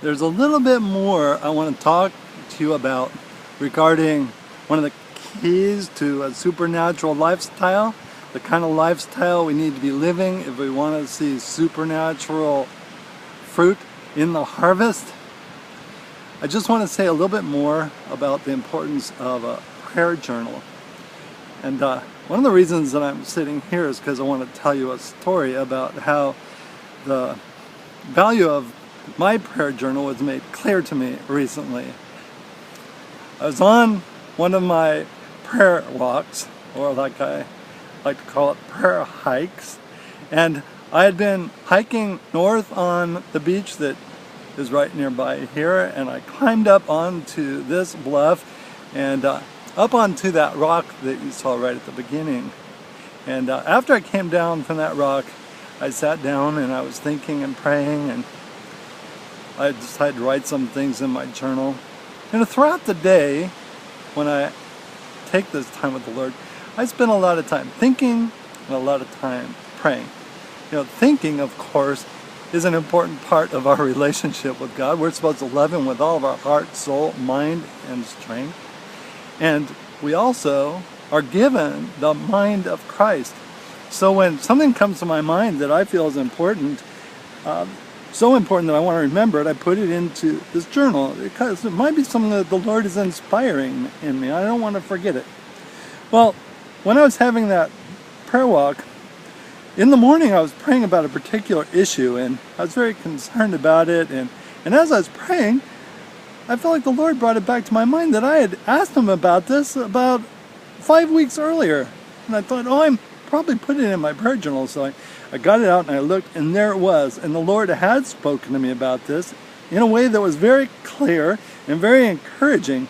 There's a little bit more I want to talk to you about regarding one of the keys to a supernatural lifestyle, the kind of lifestyle we need to be living if we want to see supernatural fruit in the harvest. I just want to say a little bit more about the importance of a prayer journal. And one of the reasons that I'm sitting here is because I want to tell you a story about how the value of my prayer journal was made clear to me recently. I was on one of my prayer walks, or like I like to call it, prayer hikes, and I had been hiking north on the beach that is right nearby here, and I climbed up onto this bluff and up onto that rock that you saw right at the beginning. And after I came down from that rock, I sat down and I was thinking and praying, and I decided to write some things in my journal. And throughout the day, when I take this time with the Lord, I spend a lot of time thinking and a lot of time praying. You know, thinking, of course, is an important part of our relationship with God. We're supposed to love Him with all of our heart, soul, mind, and strength. And we also are given the mind of Christ. So when something comes to my mind that I feel is important, so important that I want to remember it, I put it into this journal because it might be something that the Lord is inspiring in me. I don't want to forget it. Well, when I was having that prayer walk, in the morning I was praying about a particular issue, and I was very concerned about it, and as I was praying, I felt like the Lord brought it back to my mind that I had asked Him about this about 5 weeks earlier. And I thought, I'm probably putting it in my prayer journal. So I got it out and I looked, and there it was. And the Lord had spoken to me about this in a way that was very clear and very encouraging.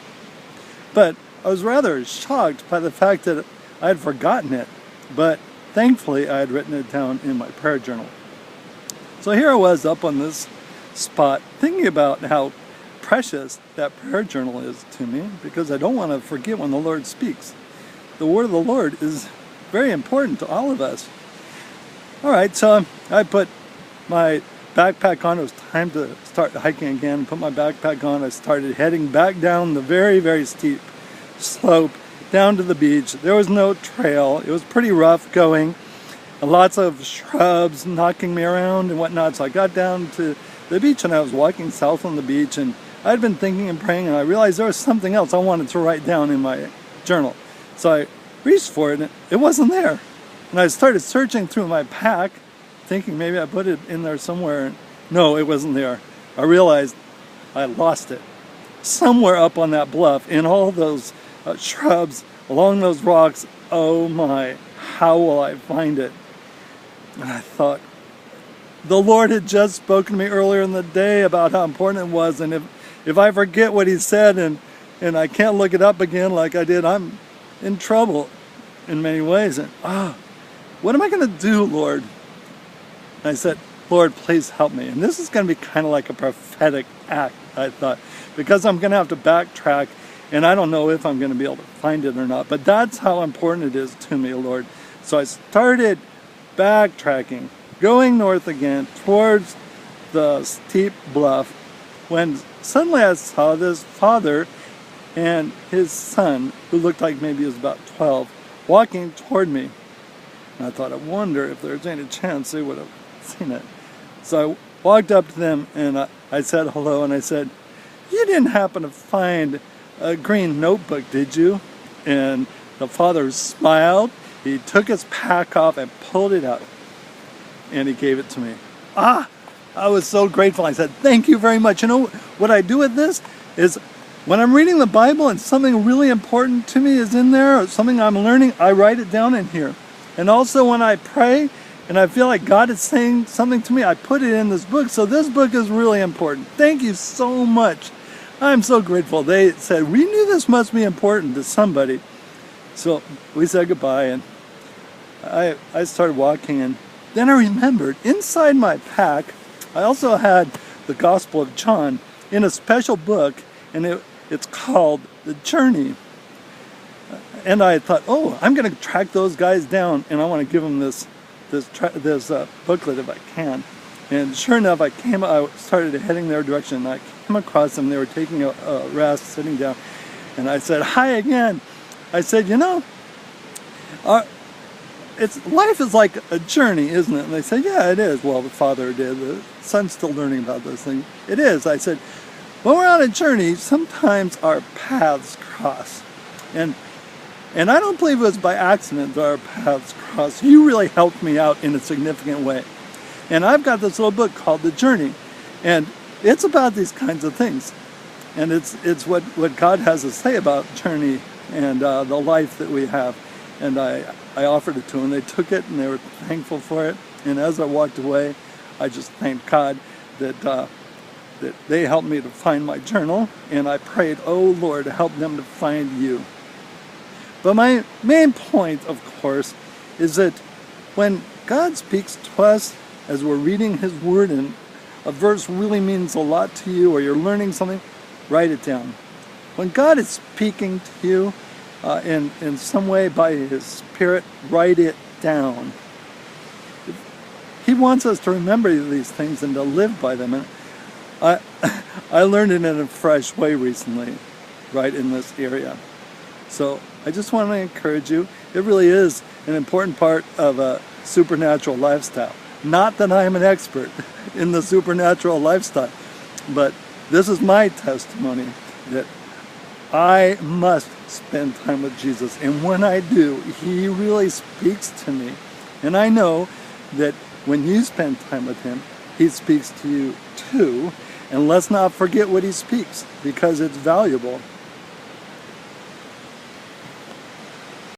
But I was rather shocked by the fact that I had forgotten it. But thankfully, I had written it down in my prayer journal. So here I was up on this spot thinking about how precious that prayer journal is to me, because I don't want to forget when the Lord speaks. The word of the Lord is very important to all of us. All right, so I put my backpack on. It was time to start hiking again. Put my backpack on. I started heading back down the very, very steep slope down to the beach. There was no trail. It was pretty rough going. Lots of shrubs knocking me around and whatnot. So I got down to the beach and I was walking south on the beach, and I'd been thinking and praying, and I realized there was something else I wanted to write down in my journal. So I reached for it and it wasn't there. And I started searching through my pack, thinking maybe I put it in there somewhere. No, it wasn't there. I realized I lost it. Somewhere up on that bluff, in all those shrubs, along those rocks. Oh my, how will I find it? And I thought, the Lord had just spoken to me earlier in the day about how important it was, and if I forget what He said and I can't look it up again like I did, I'm in trouble in many ways. And what am I going to do, Lord? And I said, Lord, please help me. And this is going to be kind of like a prophetic act, I thought, because I'm going to have to backtrack, and I don't know if I'm going to be able to find it or not. But that's how important it is to me, Lord. So I started backtracking, going north again towards the steep bluff, when suddenly I saw this father and his son, who looked like maybe he was about 12, walking toward me. And I thought, I wonder if there's any chance they would have seen it. So I walked up to them and I said hello, and I said, you didn't happen to find a green notebook, did you? And the father smiled. He took his pack off and pulled it out, and he gave it to me. I was so grateful. I said, thank you very much. You know, what I do with this is when I'm reading the Bible and something really important to me is in there, or something I'm learning, I write it down in here. And also when I pray and I feel like God is saying something to me, I put it in this book. So this book is really important. Thank you so much. I'm so grateful. They said, we knew this must be important to somebody. So we said goodbye, and I started walking, and then I remembered inside my pack I also had the Gospel of John in a special book, and it's called The Journey. And I thought, I'm going to track those guys down, and I want to give them this booklet if I can. And sure enough, I started heading their direction, and I came across them. They were taking a rest, sitting down, and I said, "Hi again." I said, "You know, life is like a journey, isn't it?" And they said, "Yeah, it is." Well, the father did. The son's still learning about this thing. It is. I said, when we're on a journey, sometimes our paths cross. And I don't believe it was by accident that our paths crossed. You really helped me out in a significant way. And I've got this little book called The Journey. And it's about these kinds of things. And it's what God has to say about journey and the life that we have. And I offered it to them. They took it and they were thankful for it. And as I walked away, I just thanked God that they helped me to find my journal. And I prayed, "Oh Lord, help them to find you." But my main point, of course, is that when God speaks to us as we're reading His Word and a verse really means a lot to you or you're learning something, write it down. When God is speaking to you in some way by His Spirit, write it down. He wants us to remember these things and to live by them. And I learned it in a fresh way recently, right in this area. So I just want to encourage you. It really is an important part of a supernatural lifestyle. Not that I'm an expert in the supernatural lifestyle, but this is my testimony that I must spend time with Jesus. And when I do, He really speaks to me. And I know that when you spend time with Him, He speaks to you too. And let's not forget what He speaks, because it's valuable.